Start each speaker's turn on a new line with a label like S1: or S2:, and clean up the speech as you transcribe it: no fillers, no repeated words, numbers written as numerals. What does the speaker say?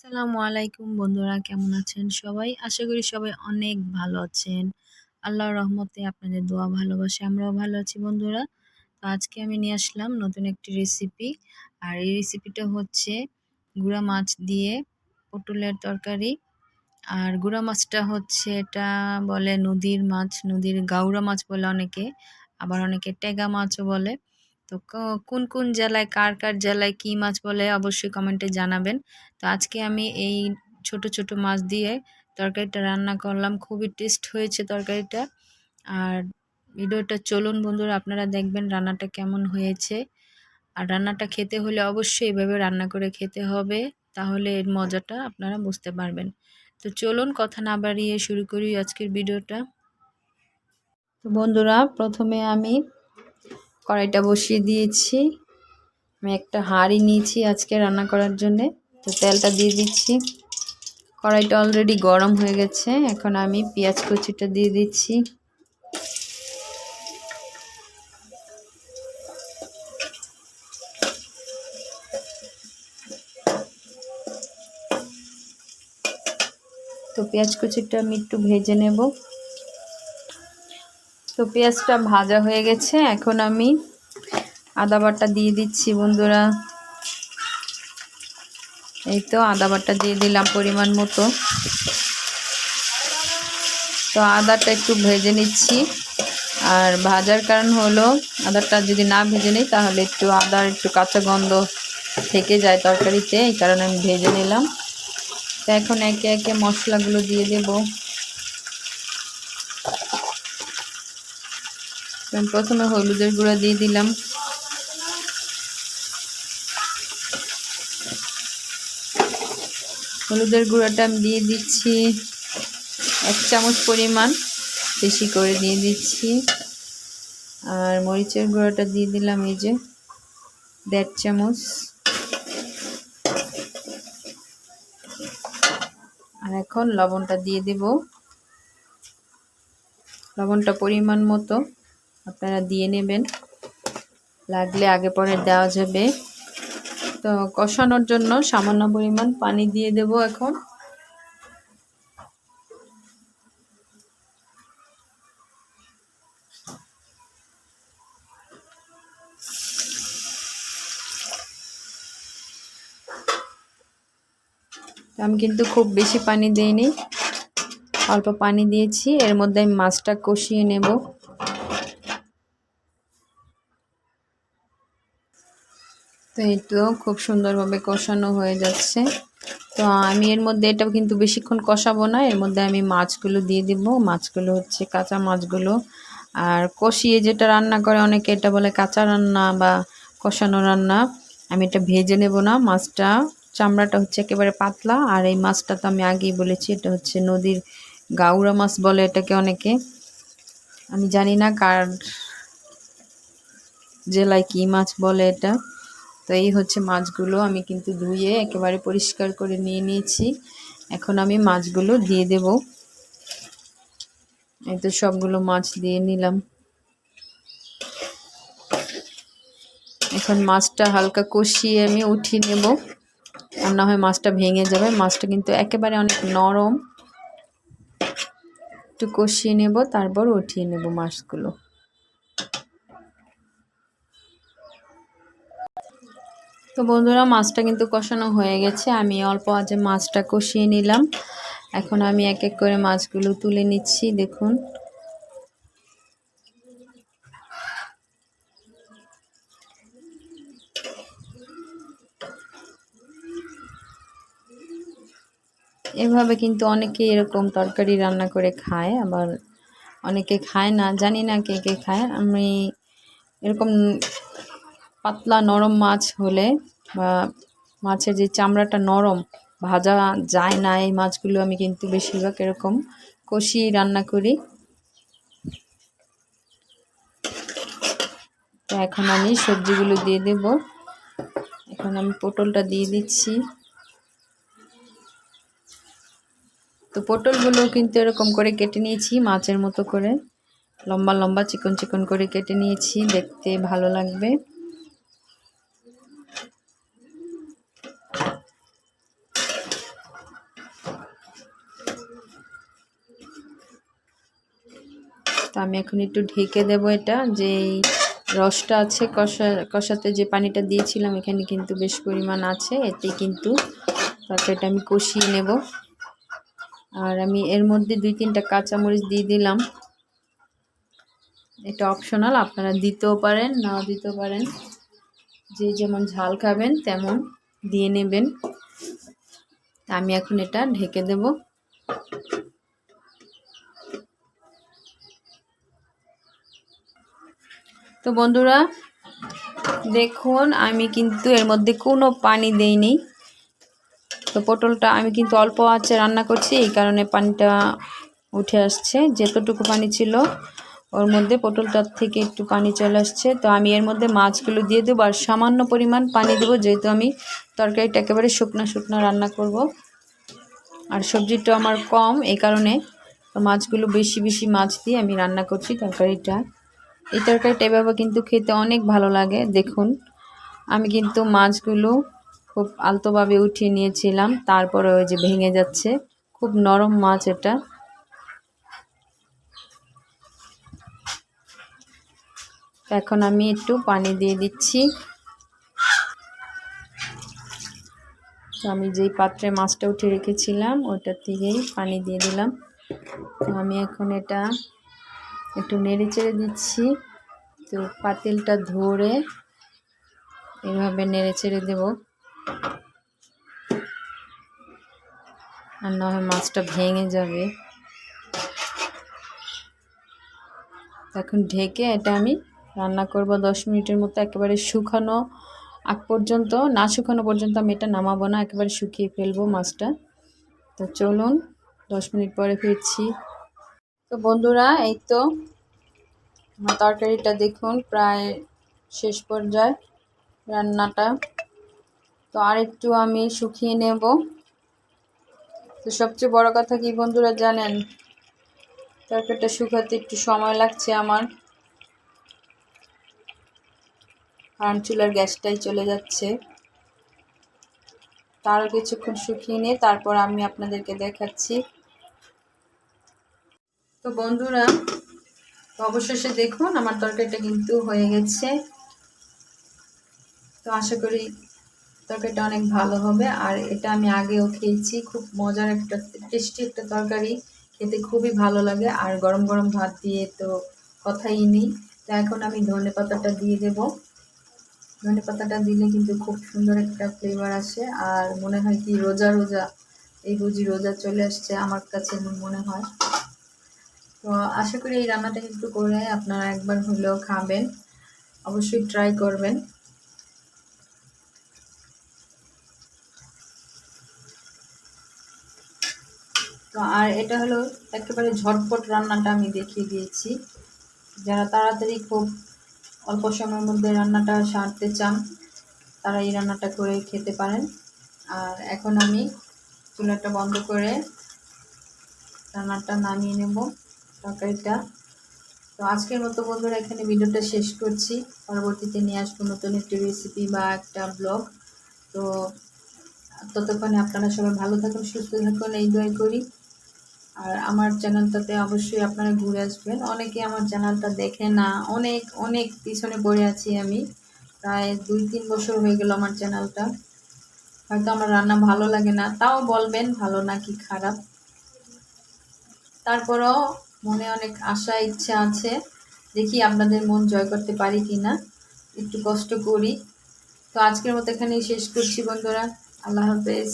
S1: আসসালামু আলাইকুম বন্ধুরা, কেমন আছেন সবাই? আশা করি সবাই অনেক ভালো আছেন। আল্লাহর রহমতে আপনাদের দোয়া ভালোবাসায় আমরাও ভালো আছি বন্ধুরা। তো আজকে আমি নিয়ে আসলাম নতুন একটি রেসিপি। আর এই রেসিপিটা হচ্ছে গুঁড়া মাছ দিয়ে পটলের তরকারি। আর গুঁড়া মাছটা হচ্ছে এটা বলে নদীর মাছ, নদীর গাউরা মাছ বলে অনেকে, আবার অনেকে টেগা মাছও বলে। তো কোন কোন জেলায় কার কার জেলায় কী মাছ বলে অবশ্যই কমেন্টে জানাবেন। তো আজকে আমি এই ছোট ছোট মাছ দিয়ে তরকারিটা রান্না করলাম, খুবই টেস্ট হয়েছে তরকারিটা। আর ভিডিওটা চলুন বন্ধুরা, আপনারা দেখবেন রান্নাটা কেমন হয়েছে। আর রান্নাটা খেতে হলে অবশ্যই এভাবে রান্না করে খেতে হবে, তাহলে এর মজাটা আপনারা বুঝতে পারবেন। তো চলুন কথা না বাড়িয়ে শুরু করি আজকের ভিডিওটা। তো বন্ধুরা, প্রথমে আমি কড়াইটা বসিয়ে দিয়েছি। আমি একটা হাঁড়ি নিয়েছি আজকে রান্না করার জন্যে। তো তেলটা দিয়ে দিচ্ছি। কড়াইটা অলরেডি গরম হয়ে গেছে। এখন আমি পেঁয়াজ কুচিটা দিয়ে দিচ্ছি। তো পেঁয়াজ কুচিটা আমি একটু ভেজে নেব। তো পেঁয়াজটা ভাজা হয়ে গেছে, এখন আমি আদা বাটা দিয়ে দিচ্ছি বন্ধুরা। এই তো আদা বাটা দিয়ে দিলাম পরিমাণ মতো। তো আদাটা একটু ভেজে নিচ্ছি। আর ভাজার কারণ হলো, আদাটা যদি না ভেজে নিই তাহলে একটু আদার একটু কাঁচা গন্ধ থেকে যায় তরকারিতে, এই কারণে আমি ভেজে নিলাম। তো এখন একে একে মশলাগুলো দিয়ে দেব। প্রথমে হলুদের গুঁড়া দিয়ে দিলাম। হলুদের গুঁড়াটা আমি দিয়ে দিচ্ছি 1 চামচ পরিমাণ, বেশি করে দিয়ে দিচ্ছি। আর মরিচের গুঁড়াটা দিয়ে দিলাম এই যে 1.5 চামচ। আর এখন লবণটা দিয়ে দেব। লবণটা পরিমাণ মতো আপনারা দিয়ে নেবেন, লাগলে আগে পরে দেওয়া যাবে। তো কষানোর জন্য সামান্য পরিমাণ পানি দিয়ে দেব এখন। আমি কিন্তু খুব বেশি পানি দেইনি, অল্প পানি দিয়েছি। এর মধ্যে আমি মাছটা কষিয়ে নেব। তো এই তো খুব সুন্দরভাবে কষানো হয়ে যাচ্ছে। তো আমি এর মধ্যে এটা কিন্তু বেশিক্ষণ কষাবো না, এর মধ্যে আমি মাছগুলো দিয়ে দিব। মাছগুলো হচ্ছে কাঁচা মাছগুলো। আর কষিয়ে যেটা রান্না করে অনেকে এটা বলে কাঁচা রান্না বা কষানো রান্না। আমি এটা ভেজে নেব না। মাছটা চামড়াটা হচ্ছে একেবারে পাতলা। আর এই মাছটা তো আমি আগেই বলেছি এটা হচ্ছে নদীর গাউরা মাছ বলে এটাকে অনেকে। আমি জানি না কার জেলায় কী মাছ বলে এটা। তো এই হচ্ছে মাছগুলো, আমি কিন্তু ধুয়ে একেবারে পরিষ্কার করে নিয়ে নিয়েছি। এখন আমি মাছগুলো দিয়ে দেব। এই তো সবগুলো মাছ দিয়ে নিলাম। এখন মাছটা হালকা কষিয়ে আমি উঠিয়ে নেব, আর না হয় মাছটা ভেঙে যাবে। মাছটা কিন্তু একেবারে অনেক নরম। একটু কষিয়ে নেব, তারপর উঠিয়ে নেব মাছগুলো। তো বন্ধুরা, মাছটা কিন্তু কষানো হয়ে গেছে। আমি অল্প আঁচে মাছটা কষিয়ে নিলাম। এখন আমি এক এক করে মাছগুলো তুলে নিচ্ছি। দেখুন, এভাবে কিন্তু অনেকে এরকম তরকারি রান্না করে খায়, আবার অনেকে খায় না, জানি না কে কে খায়। আমি এরকম পাতলা নরম মাছ হলে বা মাছের যে চামড়াটা নরম, ভাজা যায় না, এই মাছগুলো আমি কিন্তু বেশিরভাগ এরকম কষিয়ে রান্না করি। তো এখন আমি সবজিগুলো দিয়ে দেব। এখন আমি পটলটা দিয়ে দিচ্ছি। তো পটলগুলো কিন্তু এরকম করে কেটে নিয়েছি, মাছের মতো করে লম্বা লম্বা চিকন চিকন করে কেটে নিয়েছি, দেখতে ভালো লাগবে। তো আমি এখন একটু ঢেকে দেব এটা, যে রসটা আছে কষাতে যে পানিটা দিয়েছিলাম এখানে কিন্তু বেশ পরিমাণ আছে, এতে কিন্তু তরকারিটা আমি কষিয়ে নেব। আর আমি এর মধ্যে 2-3টা কাঁচামরিচ দিয়ে দিলাম, এটা অপশনাল, আপনারা দিতেও পারেন নাও দিতেও পারেন, যে যেমন ঝাল খাবেন তেমন দিয়ে নেবেন। আমি এখন এটা ঢেকে দেব। তো বন্ধুরা দেখুন আমি কিন্তু এর মধ্যে কোনো পানি দেইনি। তো পটলটা আমি কিন্তু অল্প আঁচে রান্না করছি, এই কারণে পানিটা উঠে আসছে। যতটুকু পানি ছিল ওর মধ্যে পটলটার থেকে একটু পানি চলে আসছে। তো আমি এর মধ্যে মাছগুলো দিয়ে দেবো আর সামান্য পরিমাণ পানি দেবো, যেহেতু আমি তরকারিটা একেবারে শুকনো শুকনো রান্না করব। আর সবজিটা আমার কম, এই কারণে মাছগুলো বেশি বেশি মাছ দিয়ে আমি রান্না করছি তরকারিটা। এই তরকারিটা এভাবে কিন্তু খেতে অনেক ভালো লাগে। দেখুন আমি কিন্তু মাছগুলো খুব আলতোভাবে উঠিয়ে নিয়েছিলাম, তারপরে ওই যে ভেঙে যাচ্ছে, খুব নরম মাছ এটা। এখন আমি একটু পানি দিয়ে দিচ্ছি। তো আমি যেই পাত্রে মাছটা উঠে রেখেছিলাম ওটার থেকেই পানি দিয়ে দিলাম। তো আমি এখন এটা একটু নেড়ে চেড়ে দিচ্ছি। তো পাতিলটা ধরে এভাবে নেড়ে চেড়ে দেব, আর না হয় মাছটা ভেঙে যাবে। এখন ঢেকে এটা আমি রান্না করব 10 মিনিটের মতো, একেবারে শুকানো আগ পর্যন্ত, না শুকানো পর্যন্ত আমি এটা নামাবো না, একেবারে শুকিয়ে ফেলবো মাছটা। তো চলুন 10 মিনিট পরে ফিরছি। তো বন্ধুরা এই তো আমার তরকারিটা দেখুন প্রায় শেষ পর্যায়ে রান্নাটা। তো আর একটু আমি শুকিয়ে নেব। তো সবচেয়ে বড় কথা কি বন্ধুরা জানেন, তরকারিটা শুকাতে একটু সময় লাগছে আমার, কারণ চুলার গ্যাসটাই চলে যাচ্ছে। তারও কিছুক্ষণ শুকিয়ে নিয়ে তারপর আমি আপনাদেরকে দেখাচ্ছি। তো বন্ধুরা অবশেষে দেখুন আমার তরকারিটা কিন্তু হয়ে গেছে। তো আশা করি তরকারিটা অনেক ভালো হবে। আর এটা আমি আগেও খেয়েছি, খুব মজার একটা টেস্টি একটা তরকারি, খেতে খুবই ভালো লাগে। আর গরম গরম ভাত দিয়ে তো কথাই নেই। তো এখন আমি ধনেপাতাটা দিয়ে দেব। ধনেপাতাটা দিলে কিন্তু খুব সুন্দর একটা ফ্লেভার আসে, আর মনে হয় কি রোজা রোজা, এই বুঝি রোজা চলে আসছে আমার কাছে মনে হয়। তো আশা করি এই রান্নাটা কিন্তু করে আপনারা একবার হলেও খাবেন, অবশ্যই ট্রাই করবেন। তো আর এটা হলো একেবারে ঝটপট রান্নাটা আমি দেখিয়ে দিয়েছি। যারা তাড়াতাড়ি খুব অল্প সময়ের মধ্যে রান্নাটা সারতে চান তারা এই রান্নাটা করে খেতে পারেন। আর এখন আমি চুলাটা বন্ধ করে রান্নাটা নামিয়ে নেব তরকারিটা। তো আজকের মতো বন্ধুরা এখানে ভিডিওটা শেষ করছি, পরবর্তীতে নিয়ে আসবো নতুন একটি রেসিপি বা একটা ব্লগ। তো ততক্ষণে আপনারা সবাই ভালো থাকুন, সুস্থ থাকুন, এই দোয়াই করি। আর আমার চ্যানেলটাতে অবশ্যই আপনারা ঘুরে আসবেন। অনেকে আমার চ্যানেলটা দেখে না, অনেক অনেক পিছনে পড়ে আছি আমি, প্রায় 2-3 বছর হয়ে গেল আমার চ্যানেলটা। হয়তো আমার রান্না ভালো লাগে না, তাও বলবেন ভালো না কি খারাপ। তারপরও মনে অনেক আশা ইচ্ছা আছে, দেখি আপনাদের মন জয় করতে পারি কি না, একটু কষ্ট করি। তো আজকের মতো এখানেই শেষ করছি বন্ধুরা, আল্লাহ হাফেজ।